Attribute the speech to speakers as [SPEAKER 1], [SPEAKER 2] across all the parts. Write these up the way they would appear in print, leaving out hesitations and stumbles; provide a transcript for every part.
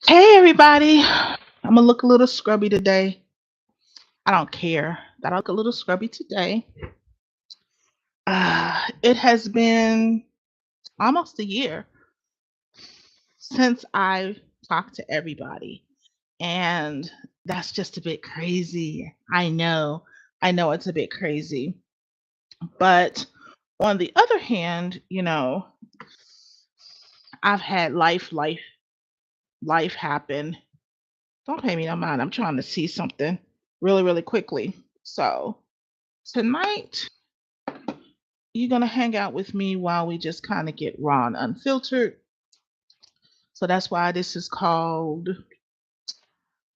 [SPEAKER 1] Hey everybody, I'm gonna look a little scrubby today. I don't care that I look a little scrubby today. It has been almost a year since I talked to everybody, and that's just a bit crazy. I know it's a bit crazy, but on the other hand, I've had life happen. Don't pay me no mind. I'm trying to see something really, really quickly. So tonight you're gonna hang out with me while we just kind of get raw and unfiltered. So that's why this is called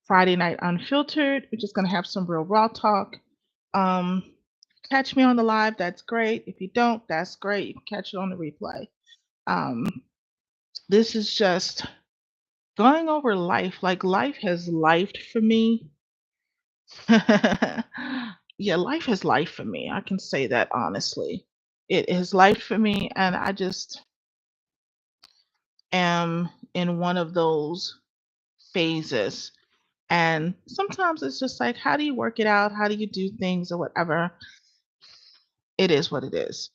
[SPEAKER 1] Friday Night Unfiltered. We're just gonna have some real raw talk. Um, Catch me on the live, that's great. If you don't, that's great. You can catch it on the replay. Um, this is just going over life. Like life has lifed for me. Yeah, life has life for me. I can say that honestly. It has life for me, and I just am in one of those phases. And sometimes it's just like, how do you work it out? How do you do things or whatever? It is what it is.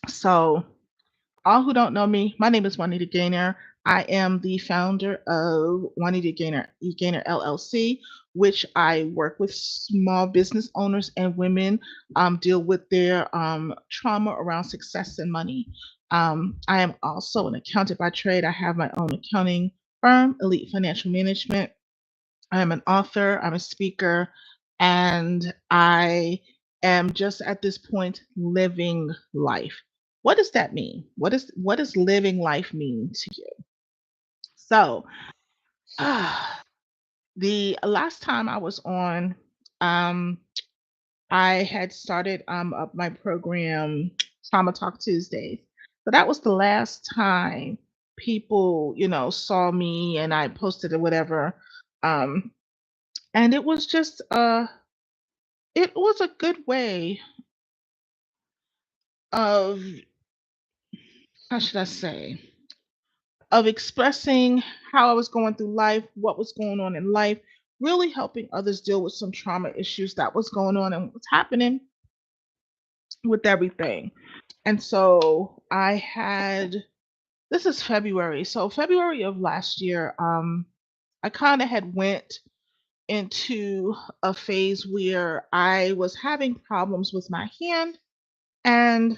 [SPEAKER 1] So, all who don't know me, my name is Juanita Gaynor. I am the founder of Juanita Gaynor LLC, which I work with small business owners and women deal with their trauma around success and money. I am also an accountant by trade. I have my own accounting firm, Elite Financial Management. I am an author, I'm a speaker, and I am just at this point living life. What does that mean? What does living life mean to you? So, the last time I was on, um, I had started up my program, Trauma Talk Tuesdays. So that was the last time people, saw me and I posted or whatever. Um, and it was a good way of, how should I say, of expressing how I was going through life, what was going on in life, really helping others deal with some trauma issues that was going on and what's happening with everything. And so this is February. So February of last year, I kind of had went into a phase where I was having problems with my hand, and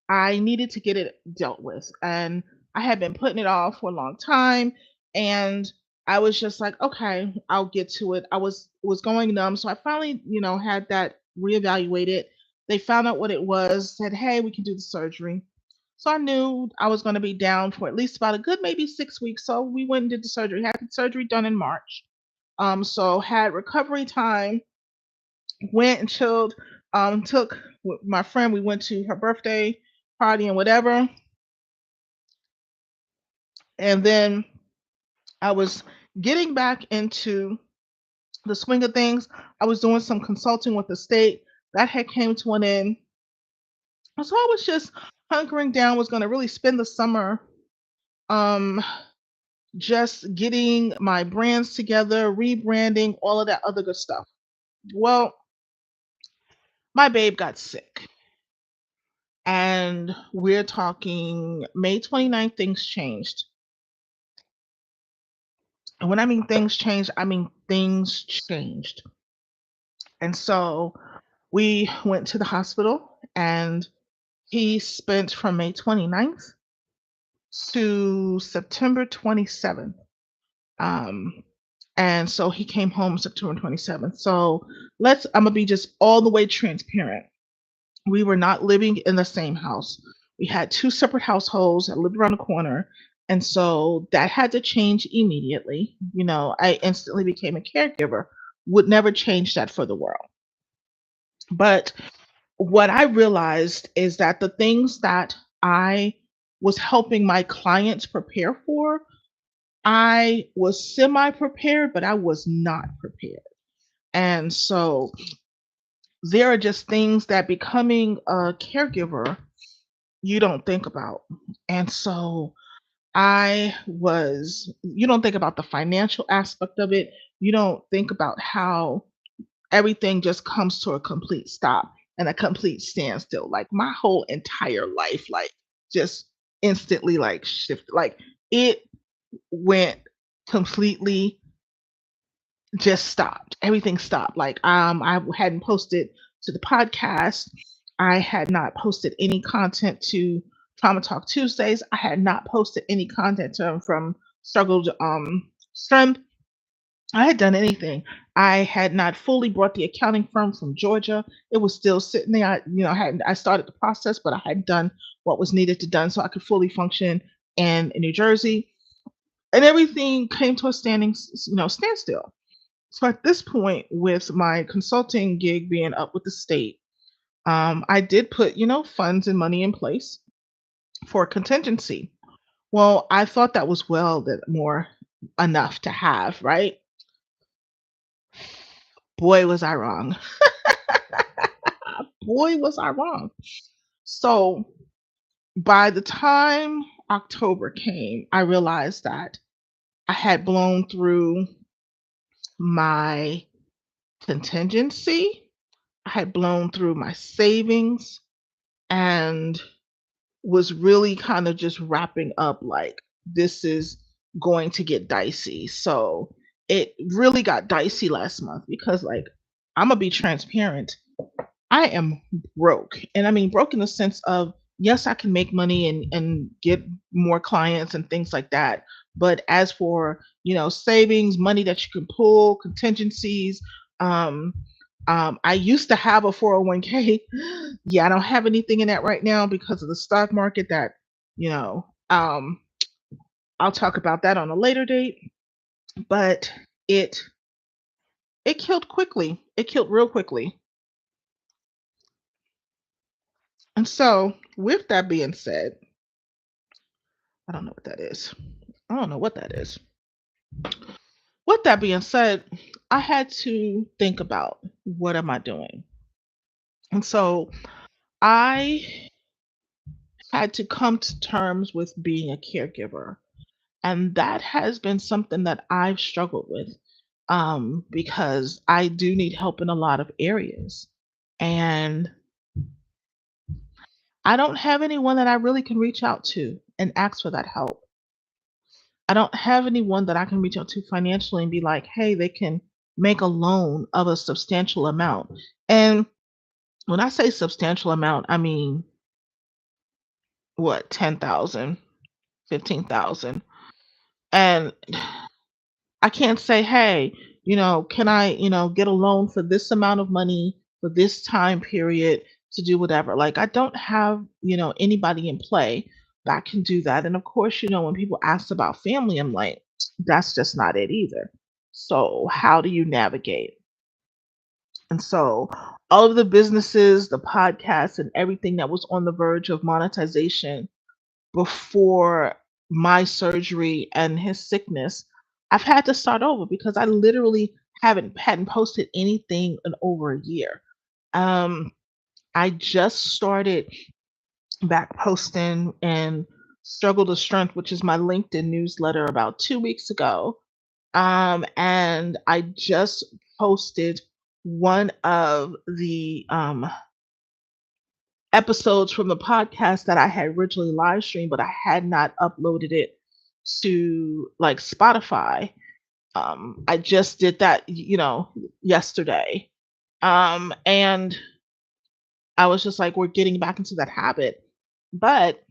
[SPEAKER 1] I needed to get it dealt with. And I had been putting it off for a long time. And I was just like, okay, I'll get to it. I was going numb. So I finally, had that reevaluated. They found out what it was, said, hey, we can do the surgery. So I knew I was going to be down for at least about a good maybe 6 weeks. So we went and did the surgery. Had the surgery done in March. So had recovery time, went and chilled, took with my friend, we went to her birthday party and whatever. And then I was getting back into the swing of things. I was doing some consulting with the state. That had came to an end. So I was just hunkering down, was going to really spend the summer um just getting my brands together, rebranding, all of that other good stuff. Well, my babe got sick. And we're talking May 29th, things changed. And when I mean things changed, I mean things changed. And so we went to the hospital, and he spent from May 29th to September 27th. Um, and so he came home September 27th. So I'm gonna be just all the way transparent. We were not living in the same house. We had two separate households that lived around the corner. And so that had to change immediately. I instantly became a caregiver, would never change that for the world. But what I realized is that the things that I was helping my clients prepare for, I was semi prepared, but I was not prepared. And so there are just things that becoming a caregiver you don't think about. And so you don't think about the financial aspect of it. You don't think about how everything just comes to a complete stop and a complete standstill. Like my whole entire life, like just instantly like shifted. Like it went completely just stopped. Everything stopped. Like I hadn't posted to the podcast. I had not posted any content to Trauma Talk Tuesdays. I had not posted any content from Struggled Strength. I had done anything. I had not fully brought the accounting firm from Georgia. It was still sitting there. I started the process, but I had done what was needed to done so I could fully function in New Jersey. And everything came to a standstill. So at this point, with my consulting gig being up with the state, I did put, funds and money in place for contingency. Well, I thought that was well that more enough to have, right? Boy, was I wrong. Boy, was I wrong. So by the time October came, I realized that I had blown through my contingency. I had blown through my savings and was really kind of just wrapping up like this is going to get dicey. So it really got dicey last month because like I'm gonna be transparent. I am broke. And I mean broke in the sense of yes, I can make money and get more clients and things like that. But as for, savings, money that you can pull, contingencies, um, I used to have a 401k. Yeah, I don't have anything in that right now because of the stock market that, you know, um, I'll talk about that on a later date. But it it killed quickly. It killed real quickly. And so, with that being said, I don't know what that is. I don't know what that is. With that being said, I had to think about what am I doing? And so I had to come to terms with being a caregiver. And that has been something that I've struggled with because I do need help in a lot of areas. And I don't have anyone that I really can reach out to and ask for that help. I don't have anyone that I can reach out to financially and be like, hey, they can make a loan of a substantial amount. And when I say substantial amount, I mean, what, 10,000, 15,000, And I can't say, hey, can I, get a loan for this amount of money for this time period to do whatever. Like I don't have, anybody in play that can do that. And of course, when people ask about family, I'm like, that's just not it either. So how do you navigate? And so all of the businesses, the podcasts, and everything that was on the verge of monetization before my surgery and his sickness, I've had to start over because I literally hadn't posted anything in over a year. Um, I just started back posting and Struggle to Strength, which is my LinkedIn newsletter, about 2 weeks ago. And I just posted one of the episodes from the podcast that I had originally live streamed, but I had not uploaded it to like Spotify. I just did that, yesterday. And I was just like, we're getting back into that habit. But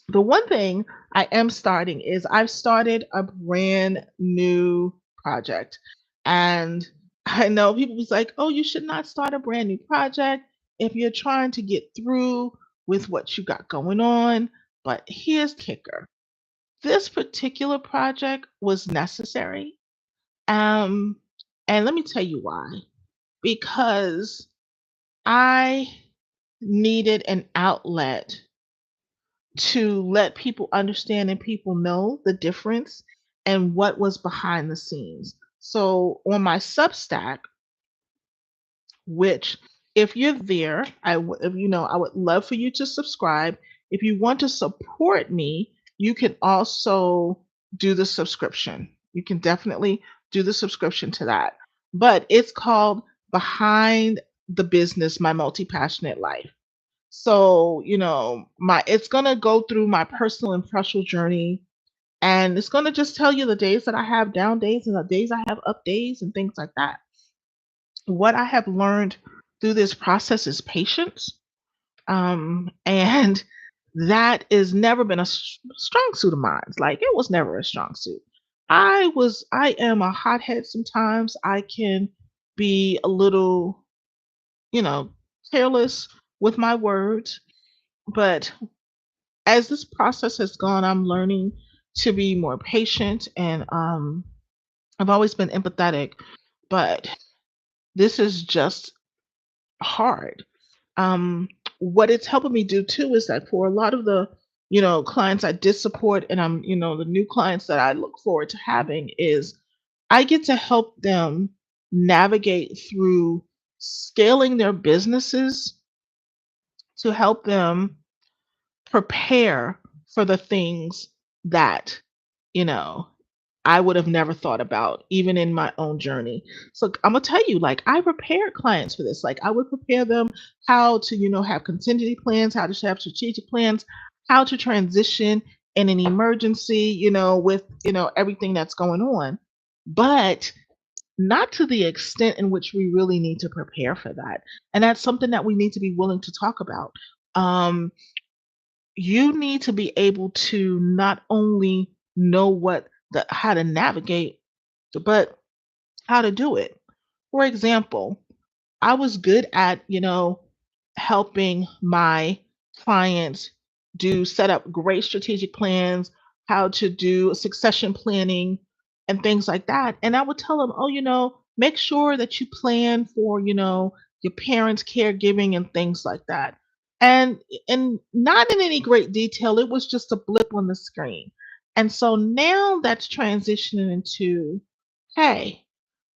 [SPEAKER 1] the one thing I am starting is I've started a brand new project. And I know people was like, oh, you should not start a brand new project if you're trying to get through with what you got going on. But here's the kicker. This particular project was necessary. Um, and let me tell you why. Because I needed an outlet to let people understand and people know the difference and what was behind the scenes. So on my Substack, which if you're there, I would love for you to subscribe. If you want to support me, you can also do the subscription. You can definitely do the subscription to that. But it's called Behind the Business, My Multi-Passionate Life. So, my it's going to go through my personal and professional journey, and it's going to just tell you the days that I have down days and the days I have up days and things like that. What I have learned through this process is patience. And that has never been a strong suit of mine. Like, it was never a strong suit. I am a hothead sometimes. I can be a little, you know, careless with my words. But as this process has gone, I'm learning to be more patient, and I've always been empathetic, but this is just hard. What it's helping me do too is that for a lot of the, clients I did support, and the new clients that I look forward to having, is I get to help them navigate through scaling their businesses to help them prepare for the things that, you know, I would have never thought about even in my own journey. So I'm gonna tell you, like, I prepared clients for this. Like, I would prepare them how to, have contingency plans, how to have strategic plans, how to transition in an emergency, with, everything that's going on. But not to the extent in which we really need to prepare for that. And that's something that we need to be willing to talk about. Um, you need to be able to not only know how to navigate, but how to do it. For example, I was good at, helping my clients set up great strategic plans, how to do succession planning and things like that. And I would tell them, oh, make sure that you plan for, your parents' caregiving and things like that. And not in any great detail, it was just a blip on the screen. And so now that's transitioning into, hey,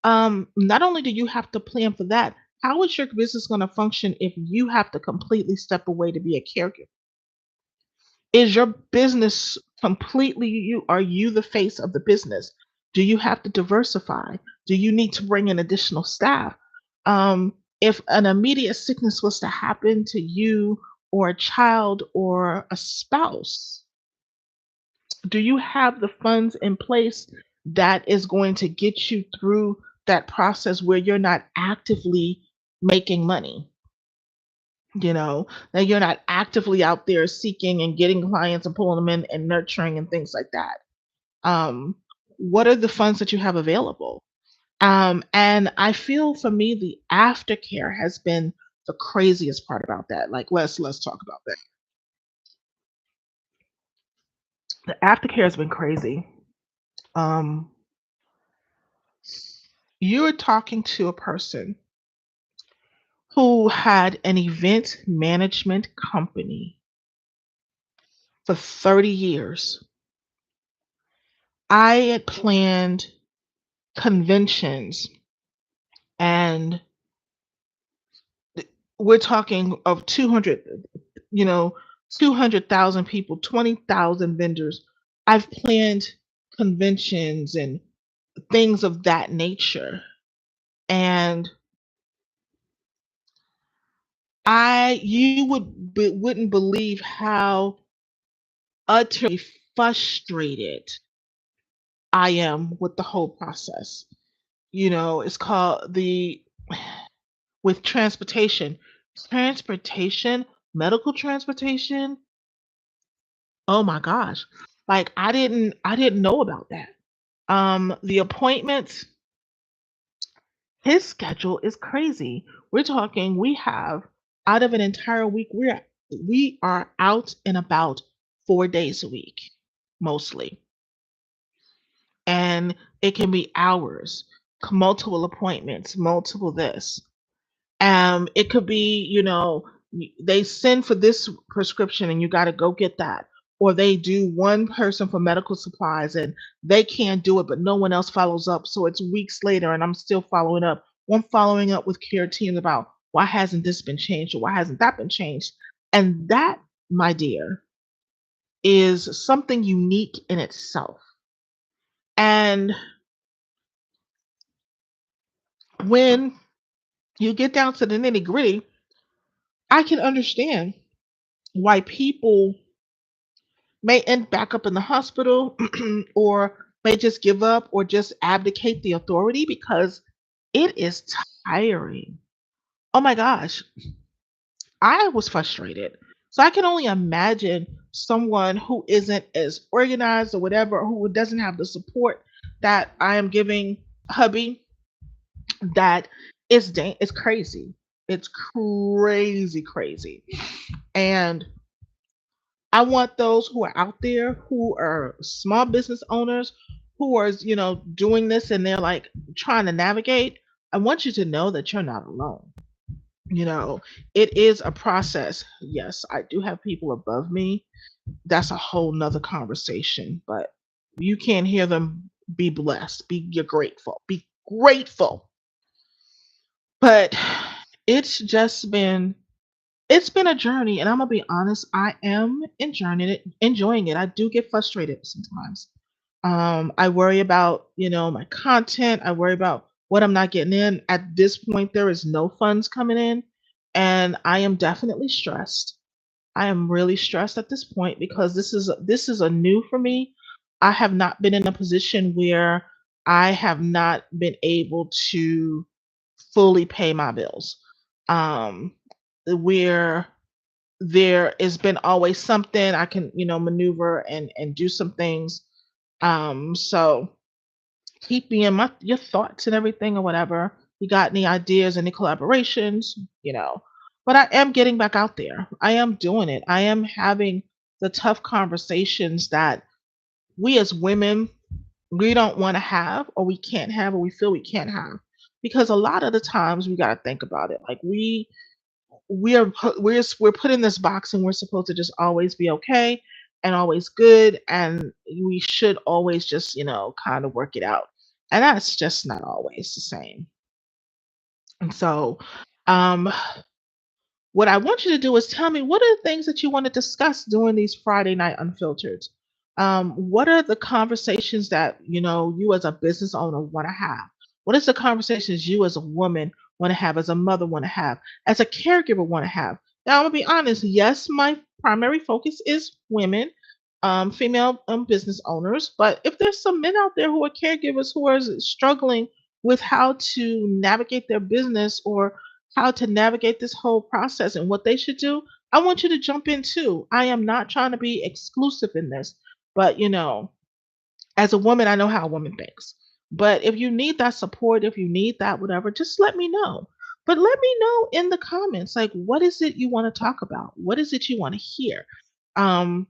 [SPEAKER 1] not only do you have to plan for that, how is your business going to function if you have to completely step away to be a caregiver? Is your business completely you? Are you the face of the business? Do you have to diversify? Do you need to bring in additional staff? If an immediate sickness was to happen to you or a child or a spouse, do you have the funds in place that is going to get you through that process where you're not actively making money? That you're not actively out there seeking and getting clients and pulling them in and nurturing and things like that. Um, what are the funds that you have available? And I feel for me, the aftercare has been the craziest part about that. Like, let's talk about that. The aftercare has been crazy. Um, you're talking to a person who had an event management company for 30 years. I had planned conventions, and we're talking of 200, you know, 200,000 people, 20,000 vendors. I've planned conventions and things of that nature. And you wouldn't believe how utterly frustrated I am with the whole process. It's called with transportation, medical transportation. Oh my gosh. Like, I didn't know about that. The appointments, his schedule is crazy. We're talking we have out of an entire week, we are out and about 4 days a week mostly. And it can be hours, multiple appointments, multiple this. It could be, they send for this prescription and you got to go get that. Or they do one person for medical supplies and they can't do it, but no one else follows up. So it's weeks later and I'm still following up. one following up with care teams about why hasn't this been changed or why hasn't that been changed. And that, my dear, is something unique in itself. And when you get down to the nitty gritty, I can understand why people may end back up in the hospital or may just give up or just abdicate the authority because it is tiring. Oh my gosh, I was frustrated. So I can only imagine someone who isn't as organized or whatever, who doesn't have the support that I am giving hubby, that it's crazy. It's crazy, crazy. And I want those who are out there who are small business owners who are, doing this and they're like trying to navigate. I want you to know that you're not alone. You know, it is a process. Yes, I do have people above me. That's a whole nother conversation, but you can't hear them be blessed. You're grateful. Be grateful. But it's just been a journey, and I'm gonna be honest, I am enjoying it. I do get frustrated sometimes. I worry about, my content. I worry about what I'm not getting in. At this point, there is no funds coming in, and I am definitely stressed. I am really stressed at this point because this is a new for me. I have not been in a position where I have not been able to fully pay my bills. Um, where there has been always something I can, maneuver and do some things. So keep me in your thoughts and everything or whatever. You got any ideas, any collaborations, you know. But I am getting back out there. I am doing it. I am having the tough conversations that we as women we don't want to have or we can't have or we feel we can't have. Because a lot of the times we got to think about it. Like we're put in this box and we're supposed to just always be okay and always good and we should always just kind of work it out, and that's just not always the same. And so um what I want you to do is tell me what are the things that you want to discuss during these Friday night unfiltered. What are the conversations that you as a business owner want to have? What is the conversations you as a woman want to have, as a mother want to have, as a caregiver want to have? Now I'm gonna be honest. Yes, my primary focus is women, female business owners. But if there's some men out there who are caregivers who are struggling with how to navigate their business or how to navigate this whole process and what they should do, I want you to jump in too. I am not trying to be exclusive in this, but as a woman, I know how a woman thinks. But if you need that support, if you need that whatever, just let me know. But let me know in the comments, like, what is it you want to talk about? What is it you want to hear? Um,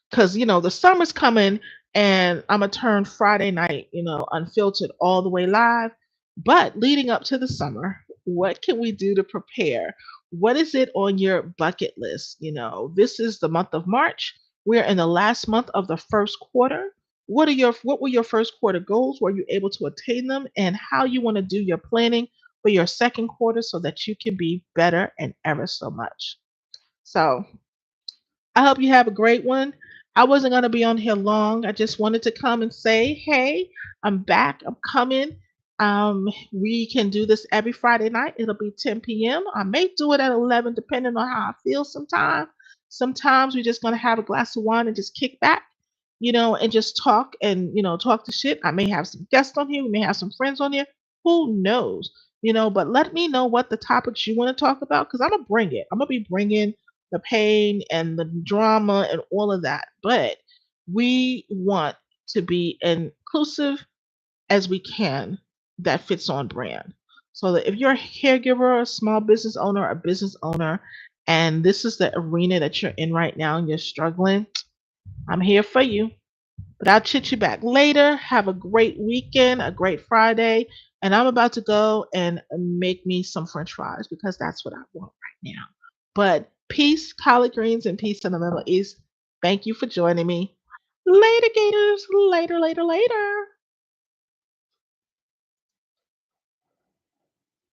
[SPEAKER 1] because the summer's coming and I'm gonna turn Friday night, unfiltered all the way live. But leading up to the summer, what can we do to prepare? What is it on your bucket list? This is the month of March. We're in the last month of the first quarter. What were your first quarter goals? Were you able to attain them? And how you want to do your planning for your second quarter so that you can be better and ever so much. So I hope you have a great one. I wasn't going to be on here long. I just wanted to come and say, hey, I'm back. I'm coming. We can do this every Friday night. It'll be 10 p.m. I may do it at 11, depending on how I feel sometime. Sometimes we're just going to have a glass of wine and just kick back, and just talk and, talk to shit. I may have some guests on here. We may have some friends on here. Who knows? But let me know what the topics you want to talk about because I'm going to bring it. I'm going to be bringing the pain and the drama and all of that. But we want to be inclusive as we can that fits on brand. So that if you're a caregiver, a small business owner, a business owner, and this is the arena that you're in right now and you're struggling, I'm here for you. But I'll chit you back later. Have a great weekend, a great Friday. And I'm about to go and make me some French fries because that's what I want right now. But peace, collard greens, and peace in the Middle East. Thank you for joining me. Later, Gators. Later, later, later.